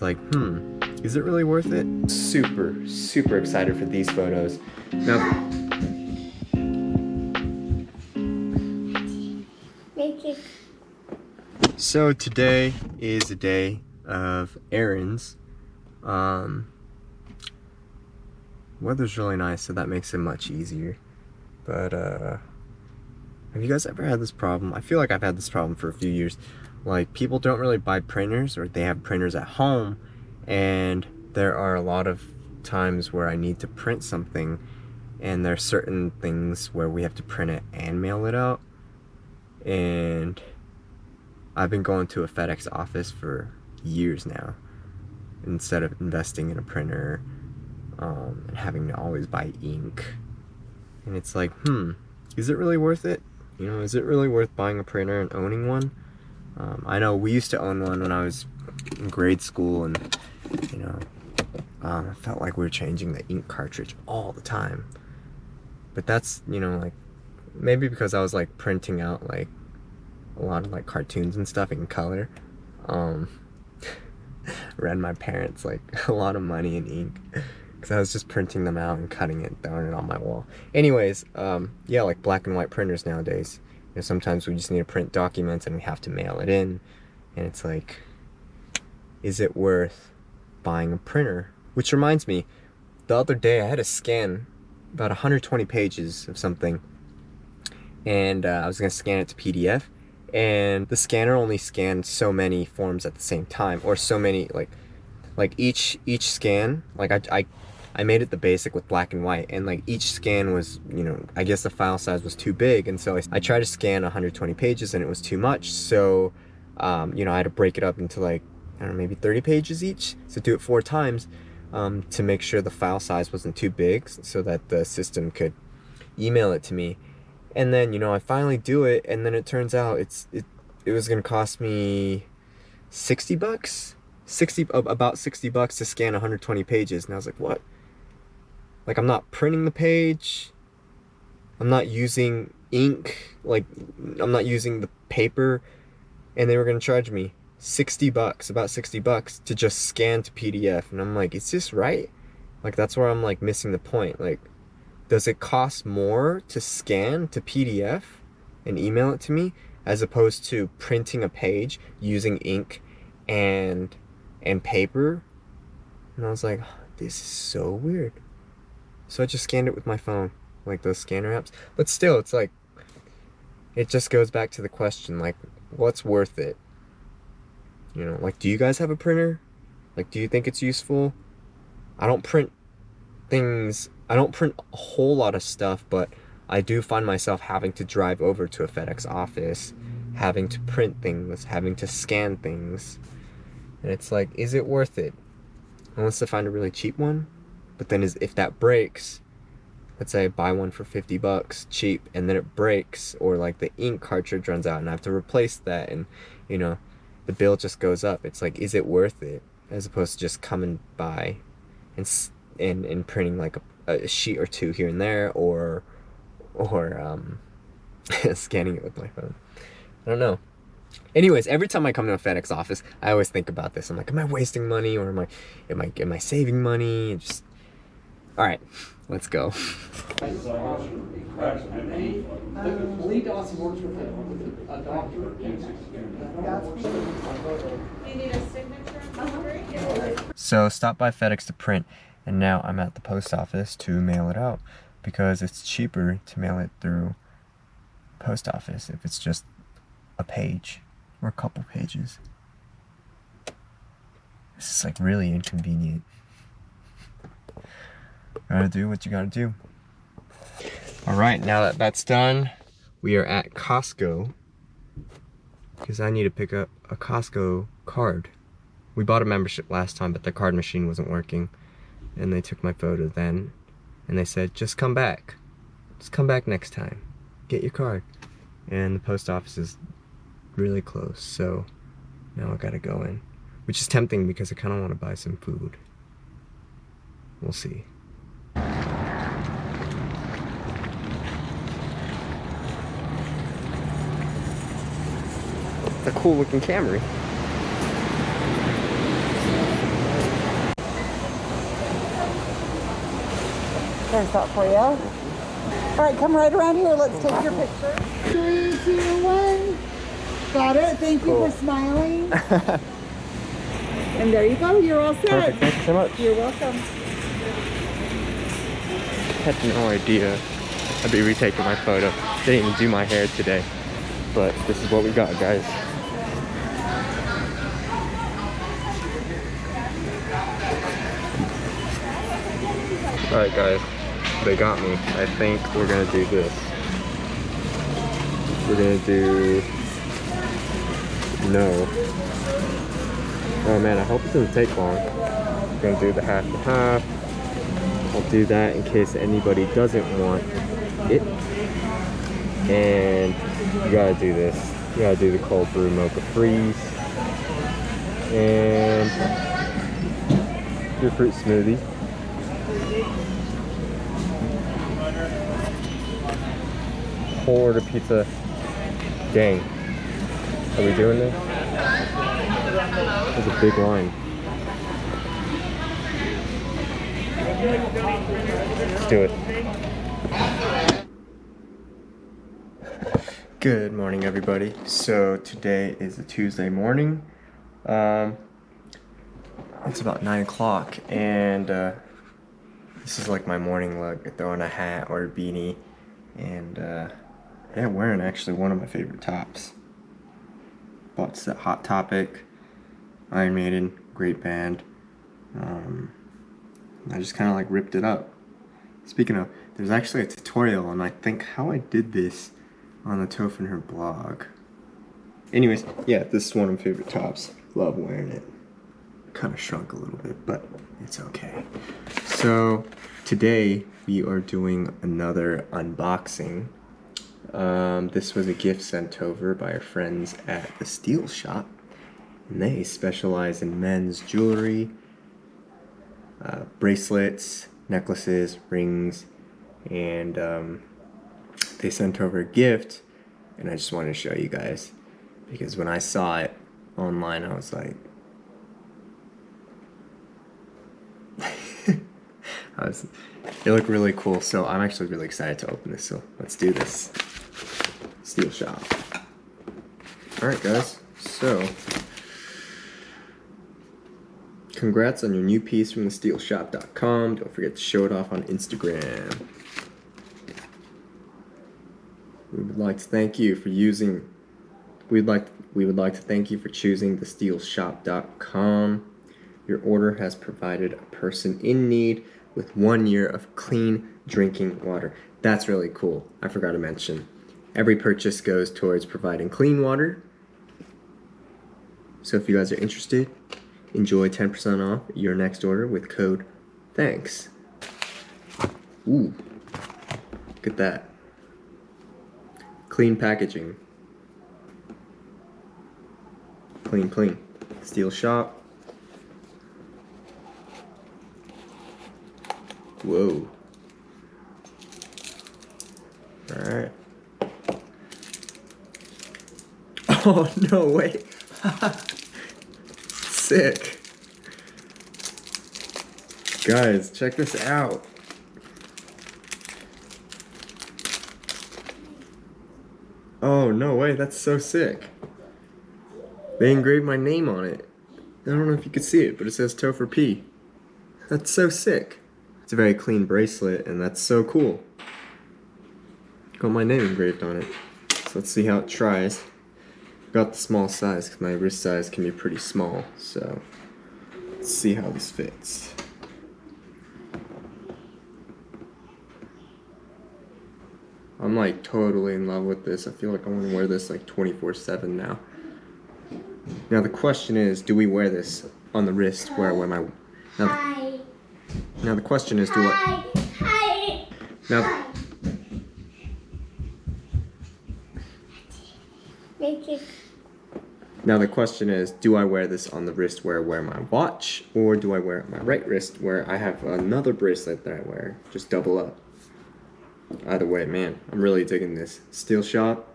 Like, is it really worth it? Super excited for these photos. Now, so today is a day of errands. Weather's really nice, so that makes it much easier. But have you guys ever had this problem? I feel like I've had this problem for a few years. Like, people don't really buy printers, or they have printers at home, and there are a lot of times where I need to print something, and there are certain things where we have to print it and mail it out. And I've been going to a FedEx office for years now, instead of investing in a printer and having to always buy ink. And it's like, is it really worth it? You know, is it really worth buying a printer and owning one? I know we used to own one when I was in grade school, and you know, I felt like we were changing the ink cartridge all the time. But that's, you know, like, maybe because I was like printing out like a lot of like cartoons and stuff in color. Read my parents like a lot of money in ink, because I was just printing them out and cutting it, throwing it on my wall. Anyways, yeah, like black and white printers nowadays. You know, sometimes we just need to print documents and we have to mail it in, and it's like, is it worth buying a printer? Which reminds me, the other day I had to scan about 120 pages of something, and I was gonna scan it to PDF, and the scanner only scanned so many forms at the same time, or so many, like each scan, like I made it the basic with black and white, and like each scan was, you know, I guess the file size was too big, and so I tried to scan 120 pages and it was too much, so you know, I had to break it up into like, I don't know, maybe 30 pages each, so do it 4 times to make sure the file size wasn't too big, so that the system could email it to me. And then, you know, I finally do it, and then it turns out it was gonna cost me $60, about $60 to scan 120 pages, and I was like, what? Like, I'm not printing the page, I'm not using ink, like, I'm not using the paper, and they were gonna charge me $60, about $60 to just scan to PDF, and I'm like, is this right? Like, that's where I'm like missing the point. Like, does it cost more to scan to PDF and email it to me, as opposed to printing a page using ink and paper? And I was like, this is so weird. So I just scanned it with my phone, like those scanner apps. But still, it's like, it just goes back to the question, like, what's worth it? You know, like, do you guys have a printer? Like, do you think it's useful? I don't print things, I don't print a whole lot of stuff, but I do find myself having to drive over to a FedEx office, having to print things, having to scan things. And it's like, is it worth it? Unless I find a really cheap one. But then if that breaks, let's say I buy one for $50 cheap, and then it breaks, or like the ink cartridge runs out and I have to replace that, and you know, the bill just goes up. It's like, is it worth it? As opposed to just coming by and printing like a sheet or two here and there, or scanning it with my phone. I don't know. Anyways, every time I come to a FedEx office, I always think about this. I'm like, am I wasting money, or am I saving money? And just, all right, let's go. Lee Dawson works with a doctor. You need a signature? So stop by FedEx to print, and now I'm at the post office to mail it out, because it's cheaper to mail it through post office if it's just a page or a couple pages. This is like really inconvenient. Gotta do what you gotta do. Alright, now that that's done, we are at Costco, because I need to pick up a Costco card. We bought a membership last time, but the card machine wasn't working, and they took my photo then, and they said, just come back. Just come back next time. Get your card. And the post office is really close, so now I gotta go in. Which is tempting, because I kinda wanna buy some food. We'll see. It's a cool looking Camry. There's that for you. All right, come right around here. Let's take your picture. 3, 2, 1. Got it. Thank you for smiling. And there you go. You're all set. Perfect. Thank you so much. You're welcome. I had no idea I'd be retaking my photo. Didn't even do my hair today. But this is what we got, guys. Alright guys, they got me. I think we're gonna do this. We're gonna do... No. Oh man, I hope it doesn't take long. We're gonna do the half and half. I'll do that in case anybody doesn't want it. And you gotta do this. You gotta do the cold brew mocha freeze. And your fruit smoothie. Whole order pizza. Dang. Are we doing this? There's a big line. Let's do it. Good morning, everybody. So today is a Tuesday morning. It's about 9 o'clock, and this is like my morning look. I throw on a hat or a beanie, and yeah, wearing actually one of my favorite tops. Bought that Hot Topic, Iron Maiden, great band. I just kind of like ripped it up. Speaking of, there's actually a tutorial on I think how I did this on the Topher&her blog. Anyways, yeah, this is one of my favorite tops. Love wearing it. Kind of shrunk a little bit, but it's okay. So today we are doing another unboxing. This was a gift sent over by our friends at the Steel Shop, and they specialize in men's jewelry, bracelets, necklaces, rings, and they sent over a gift, and I just wanted to show you guys because when I saw it online, I was like, it looked really cool, so I'm actually really excited to open this, so let's do this. Steel Shop. Alright guys, so congrats on your new piece from thesteelshop.com. Don't forget to show it off on Instagram. We would like to thank you for using we would like to thank you for choosing thesteelshop.com. Your order has provided a person in need with 1 year of clean drinking water. That's really cool. I forgot to mention. Every purchase goes towards providing clean water. So if you guys are interested, enjoy 10% off your next order with code THANKS. Ooh, look at that. Clean packaging. Clean, clean. Steel Shop. Whoa. Alright. Oh, no way. Sick. Guys, check this out. Oh, no way. That's so sick. They engraved my name on it. I don't know if you can see it, but it says Topher P. That's so sick. It's a very clean bracelet, and that's so cool. Got my name engraved on it. So let's see how it tries. Got the small size because my wrist size can be pretty small, so let's see how this fits. I'm like totally in love with this. I feel like I want to wear this like 24/7 now. Now the question is, do we wear this on the wrist where I wear my... Now the question is, do I... Now... Now the question is, do I wear this on the wrist where I wear my watch, or do I wear it on my right wrist where I have another bracelet that I wear? Just double up. Either way, man, I'm really digging this. Steel Shop,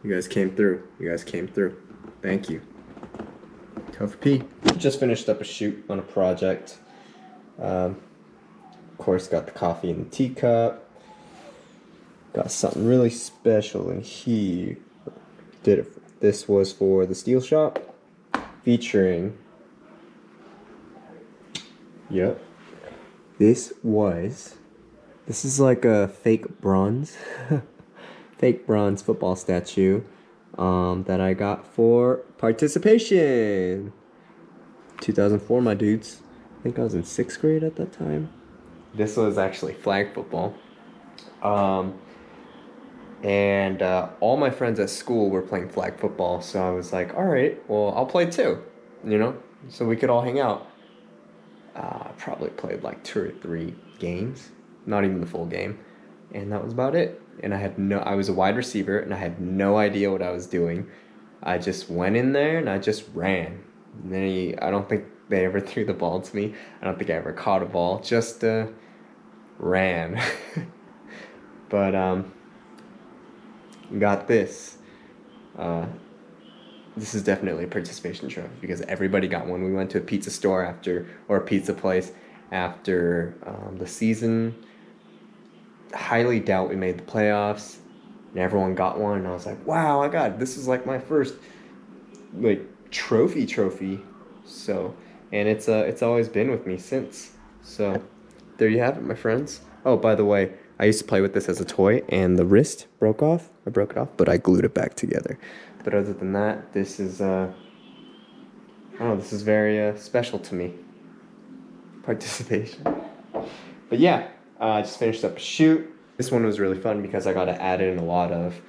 you guys came through. You guys came through. Thank you. Topher P. Just finished up a shoot on a project. Of course, got the coffee in the teacup. Got something really special in here. This was for the steel shop, featuring. Yep. This is like a fake bronze, fake bronze football statue, that I got for participation. 2004, my dudes. I think I was in 6th grade at that time. This was actually flag football. And all my friends at school were playing flag football, so I was like, all right, well, I'll play too, you know, so we could all hang out. I probably played like 2 or 3 games, not even the full game, and that was about it. And I was a wide receiver, and I had no idea what I was doing. I just went in there and I just ran. And then I don't think they ever threw the ball to me. I don't think I ever caught a ball. Just ran. But got this. This is definitely a participation trophy because everybody got one. We went to a pizza store or a pizza place after the season. Highly doubt we made the playoffs, and everyone got one. And I was like, wow, I got it. This is like my first like trophy. So, and it's always been with me since. So, there you have it, my friends. Oh, by the way, I used to play with this as a toy, and the wrist broke off. I broke it off, but I glued it back together. But other than that, this is this is very special to me. Participation. But yeah, I just finished up a shoot. This one was really fun because I got to add in a lot of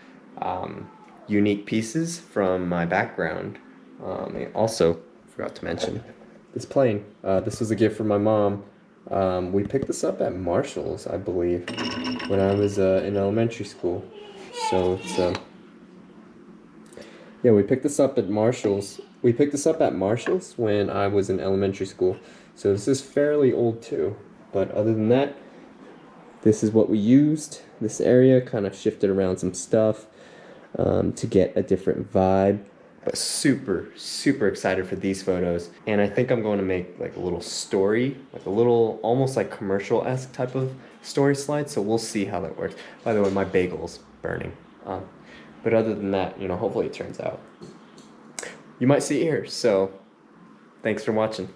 unique pieces from my background. And also, forgot to mention, this plane. This was a gift from my mom. We picked this up at Marshall's, I believe, when I was in elementary school. So it's yeah, we picked this up at Marshall's. We picked this up at Marshall's when I was in elementary school. So this is fairly old too. But other than that, this is what we used. This area kind of shifted around some stuff to get a different vibe. But super excited for these photos. And I think I'm going to make like a little story, like a little almost like commercial-esque type of story slide. So we'll see how that works. By the way, my bagel's burning. But other than that, hopefully it turns out. You might see it here. So thanks for watching.